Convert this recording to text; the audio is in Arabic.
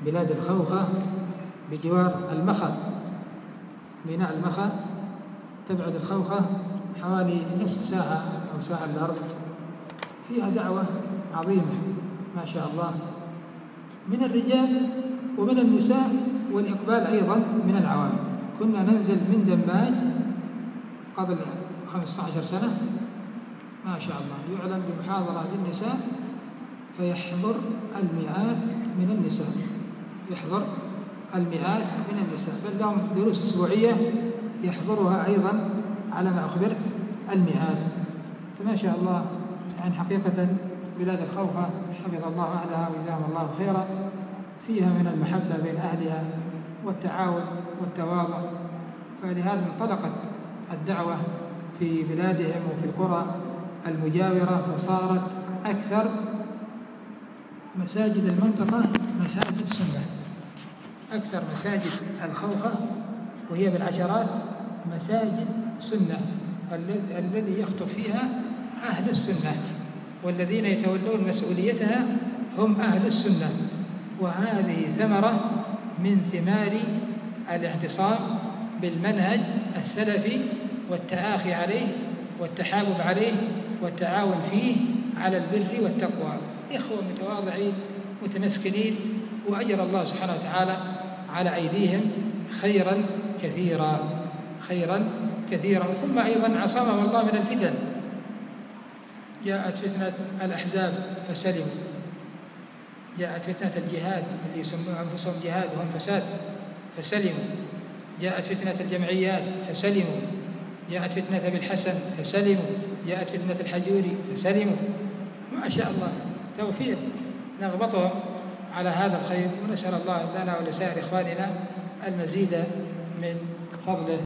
بلاد الخوخة بجوار المخا، ميناء المخا. تبعد الخوخة حوالي نصف ساعة أو ساعة إلا ربع. فيها دعوة عظيمة ما شاء الله من الرجال ومن النساء، والإقبال أيضا من العوام. كنا ننزل من دماج قبل 15 سنة ما شاء الله، يعلن بمحاضرة للنساء فيحضر المئات من النساء، يحضر المئات من النساء، بل لهم دروس أسبوعية يحضرها أيضا على ما أخبرت المئات. فما شاء الله يعني حقيقة بلاد الخوخة حفظ الله أهلها وجزاهم الله خيرا، فيها من المحبة بين أهلها والتعاون والتواضع. فلهذا انطلقت الدعوة في بلادهم وفي القرى المجاورة، فصارت أكثر مساجد المنطقة مساجد سنة. أكثر مساجد الخوخة وهي بالعشرات مساجد سنة، الذي يخطب فيها أهل السنة، والذين يتولون مسؤوليتها هم أهل السنة. وهذه ثمرة من ثمار الاعتصام بالمنهج السلفي والتآخي عليه والتحابب عليه والتعاون فيه على البر والتقوى. إخوة متواضعين متمسكنين، وأجر الله سبحانه وتعالى على أيديهم خيرا كثيرا، خيرا كثيرا. ثم أيضا عصمهم الله من الفتن. جاءت فتنة الأحزاب فسلموا، جاءت فتنة الجهاد اللي يسمون أنفسهم جهاد وهم فساد فسلموا، جاءت فتنة الجمعيات فسلموا، جاءت فتنة أبي الحسن فسلموا، جاءت فتنة الحجوري فسلموا. ما شاء الله توفيق، نغبطهم على هذا الخير، ونسأل الله لنا ولسائر إخواننا المزيد من فضله.